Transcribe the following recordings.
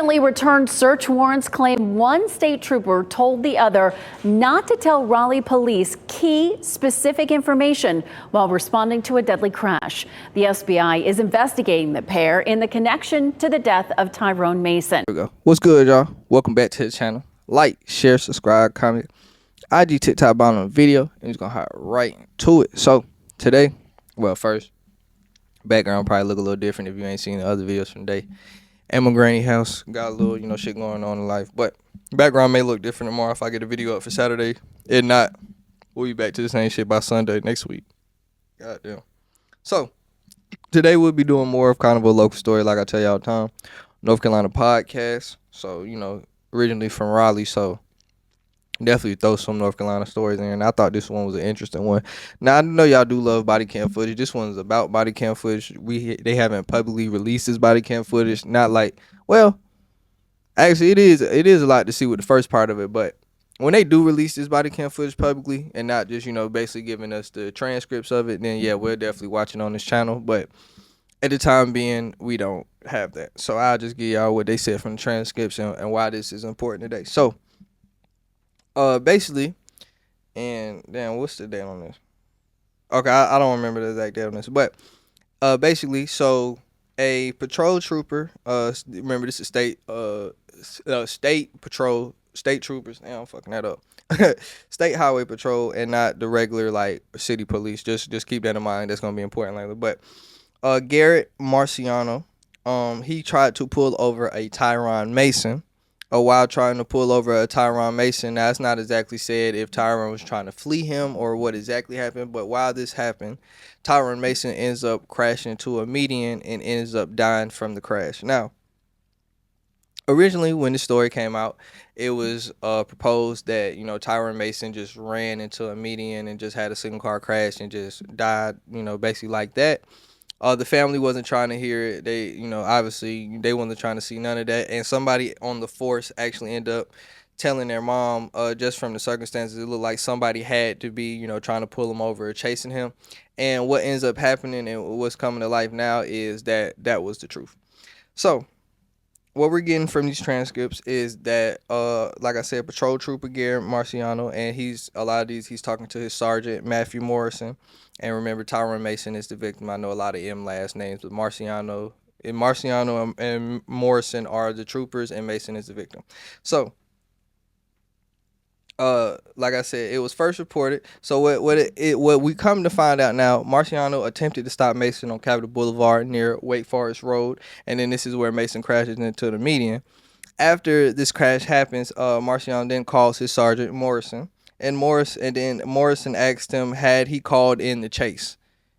Recently returned search warrants claim one state trooper told the other not to tell Raleigh police key specific information while responding to a deadly crash. The FBI is investigating the pair in the connection to the death of Tyrone Mason. There we go. What's good, y'all? Welcome back to the channel. Like, share, subscribe, comment. IG, TikTok, bottom on the video, and we're gonna hop right into it. So today, well, first, background probably look a little different if you ain't seen the other videos from the day. At my granny house, got a little, shit going on in life, but background may look different tomorrow if I get a video up for Saturday. If not, we'll be back to the same shit by Sunday next week. Goddamn. So today we'll be doing more of kind of a local story, like I tell y'all all the time. North Carolina podcast. So, originally from Raleigh, so definitely throw some North Carolina stories in. And I thought this one was an interesting one. Now, I know y'all do love body cam footage. This one's about body cam footage. They haven't publicly released this body cam footage. Not like, well, actually it is a lot to see with the first part of it, but when they do release this body cam footage publicly and not just, basically giving us the transcripts of it, then yeah, we're definitely watching on this channel. But at the time being, we don't have that. So I'll just give y'all what they said from the transcription and why this is important today. So basically, and damn, what's the date on this? Okay, I don't remember the exact date on this, but basically, so a patrol trooper, remember this is state patrol, state troopers. Damn, I'm fucking that up. State highway patrol and not the regular like city police. Just keep that in mind. That's gonna be important later. But Garrett Marciano, he tried to pull over a Tyrone Mason. While trying to pull over a Tyrone Mason. Now, it's not exactly said if Tyrone was trying to flee him or what exactly happened, but while this happened, Tyrone Mason ends up crashing into a median and ends up dying from the crash. Now, originally when the story came out, it was proposed that, Tyrone Mason just ran into a median and just had a single car crash and just died, basically like that. The family wasn't trying to hear it. They, obviously they wasn't trying to see none of that. And somebody on the force actually ended up telling their mom, just from the circumstances, it looked like somebody had to be, trying to pull him over or chasing him. And what ends up happening and what's coming to life now is that was the truth. So what we're getting from these transcripts is that, like I said, Patrol Trooper Garrett Marciano, and he's talking to his sergeant, Matthew Morrison. And remember, Tyrone Mason is the victim. I know a lot of M last names, but Marciano and Morrison are the troopers, and Mason is the victim. So, like I said, it was first reported. So what we come to find out now, Marciano attempted to stop Mason on Capitol Boulevard near Wake Forest Road, and then this is where Mason crashes into the median. After this crash happens, Marciano then calls his sergeant Morrison. And Morrison asked him had he called in the chase,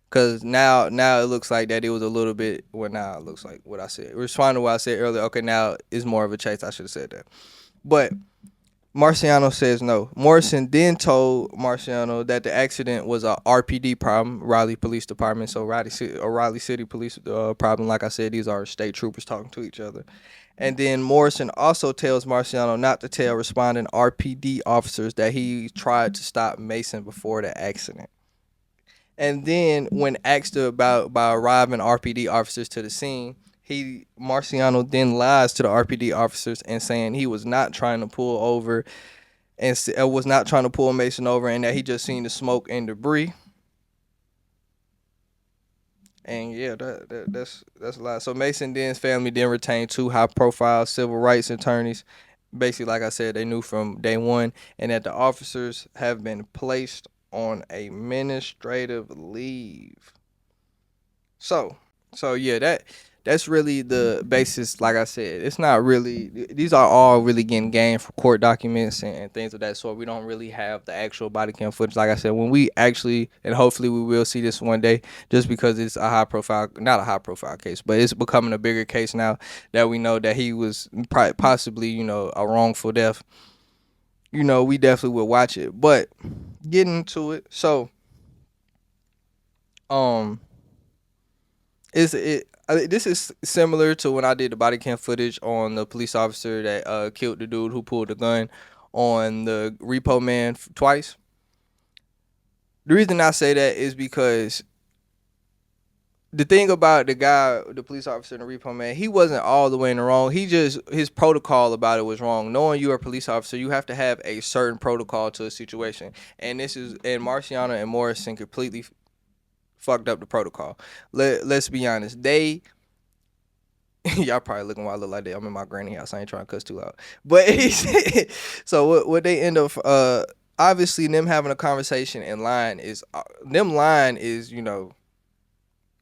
because now it looks like that it was a little bit. Well, now it looks like what I said. Responding to what I said earlier. Okay, now it's more of a chase. I should have said that, but Marciano says no. Morrison then told Marciano that the accident was a RPD problem, Raleigh Police Department. So Raleigh City Police problem. Like I said, these are state troopers talking to each other. And then Morrison also tells Marciano not to tell responding RPD officers that he tried to stop Mason before the accident. And then when asked by arriving RPD officers to the scene, Marciano then lies to the RPD officers and saying he was not trying to pull over and was not trying to pull Mason over, and that he just seen the smoke and debris. And yeah, that's a lot. So Mason Den's family then retained 2 high-profile civil rights attorneys. Basically, like I said, they knew from day one, and that the officers have been placed on administrative leave. So yeah, that's really the basis. Like I said, it's not really, these are all really getting gained from court documents and things of that sort. We don't really have the actual body cam footage. Like I said, when we actually, and hopefully we will see this one day, just because it's not a high profile case, but it's becoming a bigger case now that we know that he was possibly, a wrongful death. We definitely will watch it. But getting into it, so this is similar to when I did the body cam footage on the police officer that killed the dude who pulled the gun on the repo man twice. The reason I say that is because the thing about the police officer in the repo, man, he wasn't all the way in the wrong. His protocol about it was wrong. Knowing you're a police officer, you have to have a certain protocol to a situation. And Marciano and Morrison completely fucked up the protocol. Let's be honest. Y'all probably looking why I look like that. I'm in my granny house. I ain't trying to cuss too loud. But so what they end up obviously them having a conversation in line is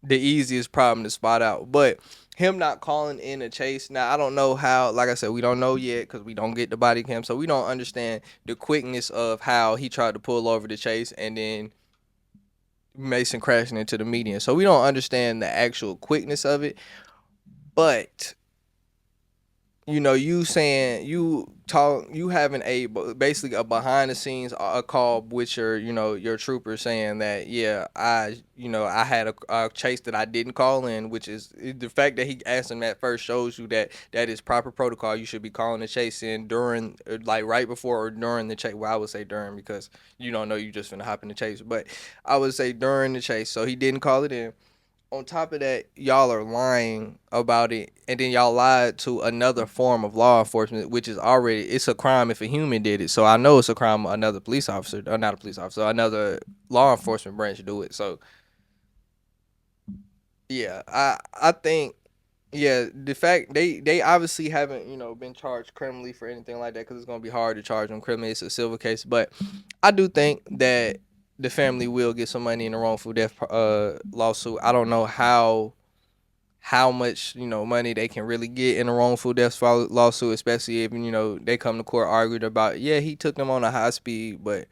the easiest problem to spot out. But him not calling in a chase, now I don't know how, like I said, we don't know yet because we don't get the body cam, so we don't understand the quickness of how he tried to pull over the chase and then Mason crashing into the median. So we don't understand the actual quickness of it. But you having basically a behind the scenes a call with your trooper saying that, yeah, I had a chase that I didn't call in, which is the fact that he asked him that first shows you that is proper protocol. You should be calling the chase in during, like, right before or during the chase. Well, I would say during, because you don't know, you just finna hop in the chase, but I would say during the chase. So he didn't call it in. On top of that, y'all are lying about it, and then y'all lied to another form of law enforcement, which is it's a crime if a human did it. So I know it's a crime another police officer, or not a police officer, another law enforcement branch do it. So yeah, I think, yeah, the fact they obviously haven't been charged criminally for anything like that, because it's gonna be hard to charge them criminally. It's a civil case, but I do think that the family will get some money in the wrongful death lawsuit. I don't know how much money they can really get in a wrongful death lawsuit, especially if they come to court arguing about, yeah, he took them on a high speed, but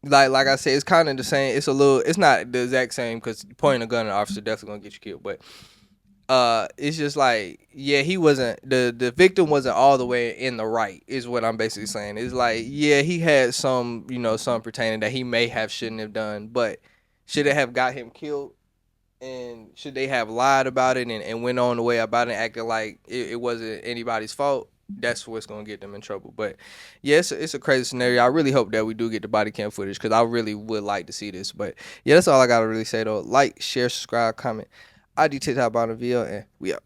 like I said, it's kind of the same. It's not the exact same, because pointing a gun at an officer definitely gonna get you killed, but it's just like, yeah, he wasn't the victim wasn't all the way in the right, is what I'm basically saying. It's like, yeah, he had some pertaining that he may have shouldn't have done, but should it have got him killed? And should they have lied about it and went on the way about it, acting like it wasn't anybody's fault? That's what's gonna get them in trouble. But yeah, it's a crazy scenario. I really hope that we do get the body cam footage, because I really would like to see this. But yeah, that's all I gotta really say though. Like, share, subscribe, comment. I do TikTok on the video, and we out.